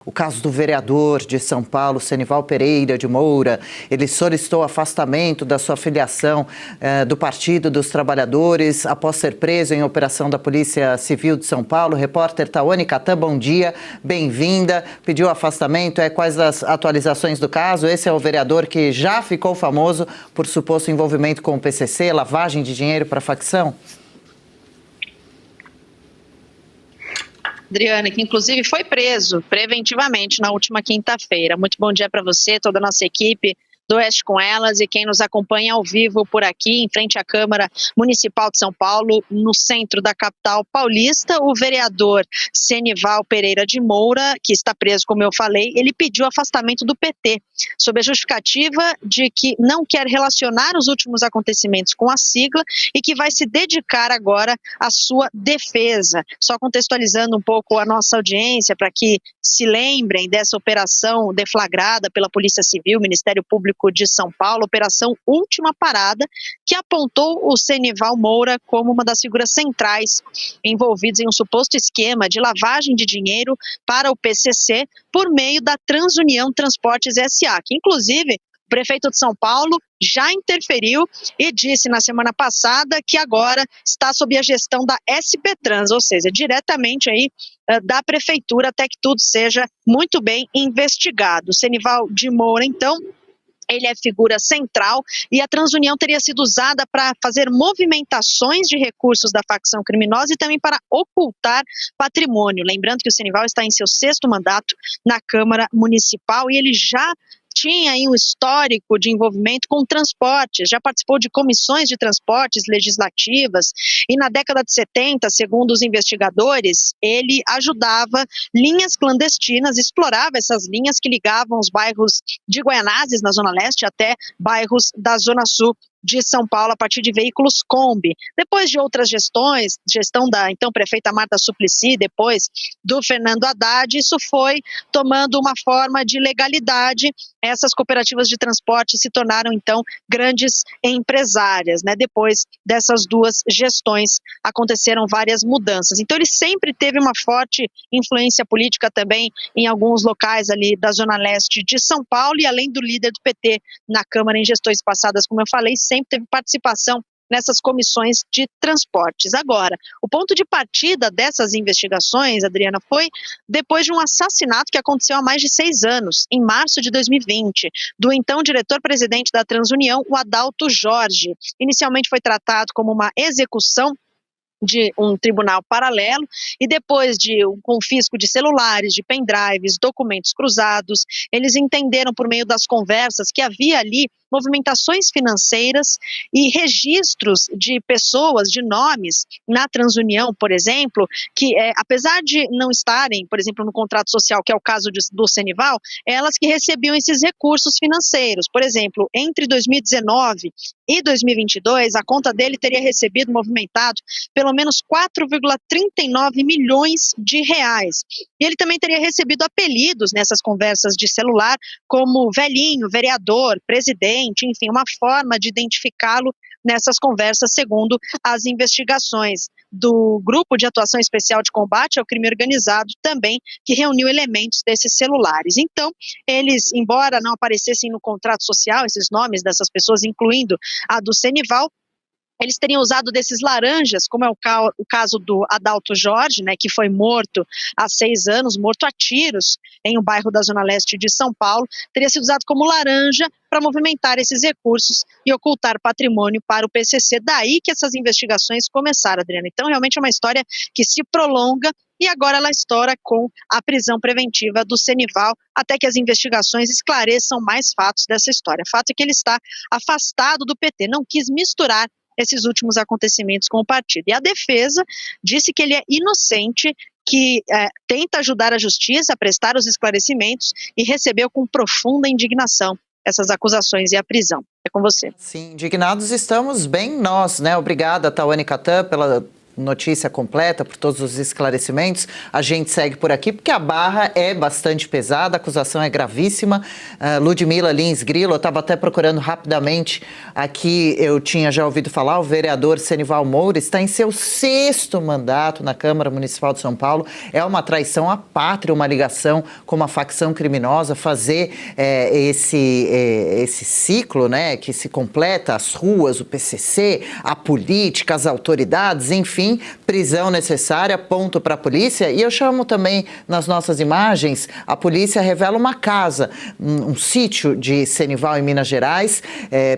O caso do vereador de São Paulo, Senival Pereira de Moura, ele solicitou afastamento da sua filiação do Partido dos Trabalhadores após ser preso em operação da Polícia Civil de São Paulo. Repórter Tawane Catan, bom dia, bem-vinda. Pediu afastamento, quais as atualizações do caso? Esse é o vereador que já ficou famoso por suposto envolvimento com o PCC, lavagem de dinheiro para a facção? Adriana, que inclusive foi preso preventivamente na última quinta-feira. Muito bom dia para você, toda a nossa equipe do Oeste com Elas e quem nos acompanha ao vivo por aqui, em frente à Câmara Municipal de São Paulo, no centro da capital paulista. O vereador Senival Pereira de Moura, que está preso, como eu falei, ele pediu afastamento do PT, sob a justificativa de que não quer relacionar os últimos acontecimentos com a sigla e que vai se dedicar agora à sua defesa. Só contextualizando um pouco a nossa audiência, para que se lembrem dessa operação deflagrada pela Polícia Civil, Ministério Público de São Paulo, Operação Última Parada, que apontou o Senival Moura como uma das figuras centrais envolvidas em um suposto esquema de lavagem de dinheiro para o PCC por meio da Transunião Transportes S.A., que inclusive o prefeito de São Paulo já interferiu e disse na semana passada que agora está sob a gestão da SP Trans, ou seja, diretamente aí da prefeitura, até que tudo seja muito bem investigado. O Senival de Moura, então, ele é figura central e a Transunião teria sido usada para fazer movimentações de recursos da facção criminosa e também para ocultar patrimônio. Lembrando que o Senival está em seu 6º mandato na Câmara Municipal e ele já tinha aí um histórico de envolvimento com transportes, já participou de comissões de transportes legislativas e na década de 70, segundo os investigadores, ele ajudava linhas clandestinas, explorava essas linhas que ligavam os bairros de Guaianazes, na Zona Leste, até bairros da Zona Sul de São Paulo a partir de veículos Kombi. Depois de outras gestões, gestão da então prefeita Marta Suplicy, depois do Fernando Haddad, isso foi tomando uma forma de legalidade. Essas cooperativas de transporte se tornaram então grandes empresárias, né? Depois dessas duas gestões aconteceram várias mudanças. Então ele sempre teve uma forte influência política também em alguns locais ali da Zona Leste de São Paulo e além do líder do PT na Câmara em gestões passadas, como eu falei, sempre teve participação nessas comissões de transportes. Agora, o ponto de partida dessas investigações, Adriana, foi depois de um assassinato que aconteceu há mais de 6 anos, em março de 2020, do então diretor-presidente da Transunião, o Adalto Jorge. Inicialmente foi tratado como uma execução de um tribunal paralelo e depois de um confisco de celulares, de pendrives, documentos cruzados, eles entenderam por meio das conversas que havia ali movimentações financeiras e registros de pessoas, de nomes na Transunião, por exemplo, que apesar de não estarem, por exemplo, no contrato social, que é o caso do Senival, elas que recebiam esses recursos financeiros. Por exemplo, entre 2019 e 2022, a conta dele teria recebido, movimentado, pelo menos 4,39 milhões de reais. E ele também teria recebido apelidos nessas conversas de celular, como velhinho, vereador, presidente, enfim, uma forma de identificá-lo nessas conversas, segundo as investigações do Grupo de Atuação Especial de Combate ao Crime Organizado, também, que reuniu elementos desses celulares. Então, eles, embora não aparecessem no contrato social, esses nomes dessas pessoas, incluindo a do Senival, eles teriam usado desses laranjas, como é o caso do Adalto Jorge, né, que foi morto há 6 anos, morto a tiros em um bairro da Zona Leste de São Paulo, teria sido usado como laranja para movimentar esses recursos e ocultar patrimônio para o PCC. Daí que essas investigações começaram, Adriana. Então, realmente é uma história que se prolonga e agora ela estoura com a prisão preventiva do Senival, até que as investigações esclareçam mais fatos dessa história. O fato é que ele está afastado do PT, não quis misturar esses últimos acontecimentos com o partido. E a defesa disse que ele é inocente, que tenta ajudar a justiça a prestar os esclarecimentos e recebeu com profunda indignação essas acusações e a prisão. É com você. Sim, indignados estamos bem nós, né? Obrigada, Tawane Catan, pela notícia completa, por todos os esclarecimentos. A gente segue por aqui, porque a barra é bastante pesada, a acusação é gravíssima. Ludmila Lins Grilo, eu estava até procurando rapidamente aqui, eu tinha já ouvido falar, o vereador Senival Moura está em seu 6º mandato na Câmara Municipal de São Paulo. É uma traição à pátria, uma ligação com uma facção criminosa, fazer esse ciclo, né, que se completa, as ruas, o PCC, a política, as autoridades, enfim, prisão necessária, ponto para a polícia. E eu chamo também nas nossas imagens, a polícia revela uma casa, um sítio de Senival em Minas Gerais,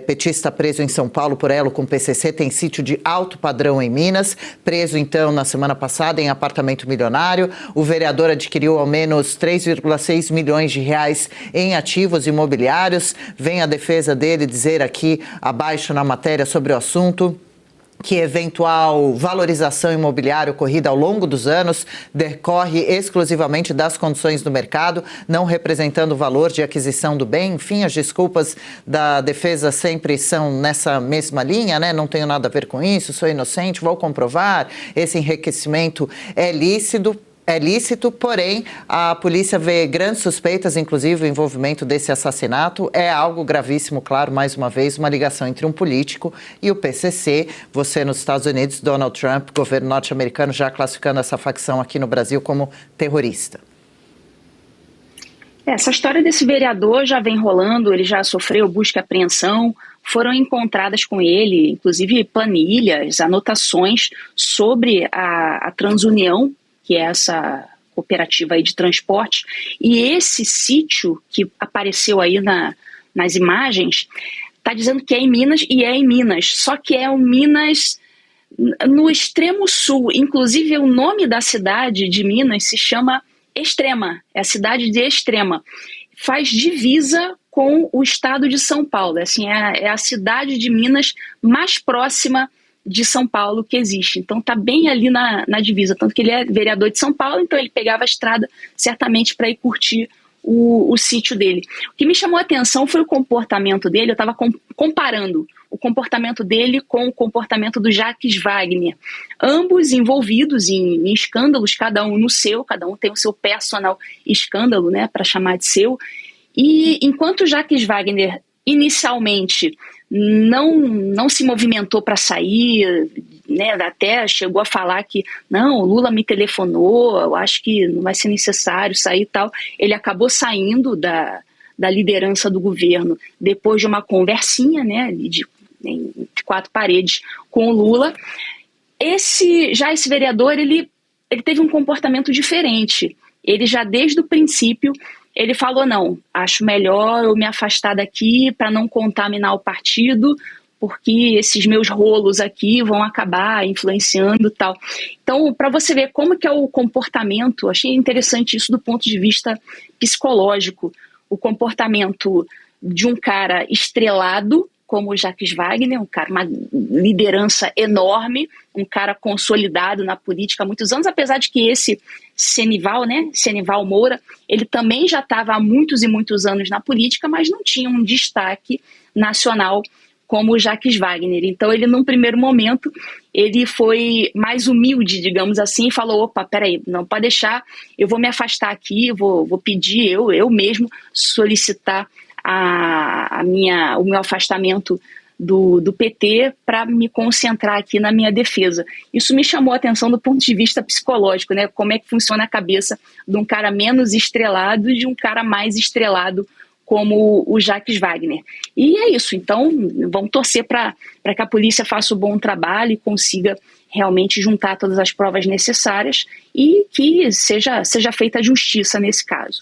petista preso em São Paulo por elo com PCC, tem sítio de alto padrão em Minas, preso então na semana passada em apartamento milionário. O vereador adquiriu ao menos 3,6 milhões de reais em ativos imobiliários. Vem a defesa dele dizer aqui abaixo na matéria sobre o assunto que eventual valorização imobiliária ocorrida ao longo dos anos decorre exclusivamente das condições do mercado, não representando o valor de aquisição do bem. Enfim, as desculpas da defesa sempre são nessa mesma linha, né? Não tenho nada a ver com isso, sou inocente, vou comprovar, esse enriquecimento é lícito, porém, a polícia vê grandes suspeitas, inclusive o envolvimento desse assassinato. É algo gravíssimo, claro, mais uma vez, uma ligação entre um político e o PCC. Você nos Estados Unidos, Donald Trump, governo norte-americano, já classificando essa facção aqui no Brasil como terrorista. Essa história desse vereador já vem rolando, ele já sofreu busca e apreensão, foram encontradas com ele, inclusive planilhas, anotações sobre a Transunião, que é essa cooperativa aí de transporte, e esse sítio que apareceu aí nas imagens, está dizendo que é em Minas, e é em Minas, só que é um Minas no extremo sul, inclusive o nome da cidade de Minas se chama Extrema, é a cidade de Extrema, faz divisa com o estado de São Paulo, assim, é a cidade de Minas mais próxima de São Paulo que existe, então está bem ali na divisa, tanto que ele é vereador de São Paulo, então ele pegava a estrada certamente para ir curtir o sítio dele. O que me chamou a atenção foi o comportamento dele, eu estava comparando o comportamento dele com o comportamento do Jacques Wagner, ambos envolvidos em escândalos, cada um tem o seu personal escândalo, né, para chamar de seu, e enquanto o Jacques Wagner inicialmente não se movimentou para sair, né, até chegou a falar que não, o Lula me telefonou, eu acho que não vai ser necessário sair e tal. Ele acabou saindo da liderança do governo depois de uma conversinha, né, de 4 paredes com o Lula. Esse vereador, ele teve um comportamento diferente. Ele já desde o princípio ele falou, não, acho melhor eu me afastar daqui para não contaminar o partido, porque esses meus rolos aqui vão acabar influenciando e tal. Então, para você ver como que é o comportamento, achei interessante isso do ponto de vista psicológico, o comportamento de um cara estrelado, como o Jacques Wagner, uma liderança enorme, um cara consolidado na política há muitos anos, apesar de que esse Senival Moura, ele também já estava há muitos e muitos anos na política, mas não tinha um destaque nacional como o Jacques Wagner. Então ele, num primeiro momento, ele foi mais humilde, digamos assim, e falou, opa, peraí, não pode deixar, eu vou me afastar aqui, vou pedir eu mesmo solicitar o meu afastamento do PT para me concentrar aqui na minha defesa. Isso me chamou a atenção do ponto de vista psicológico, né? Como é que funciona a cabeça de um cara menos estrelado e de um cara mais estrelado como o Jacques Wagner. E é isso, então vamos torcer para que a polícia faça o bom trabalho e consiga realmente juntar todas as provas necessárias e que seja feita a justiça nesse caso.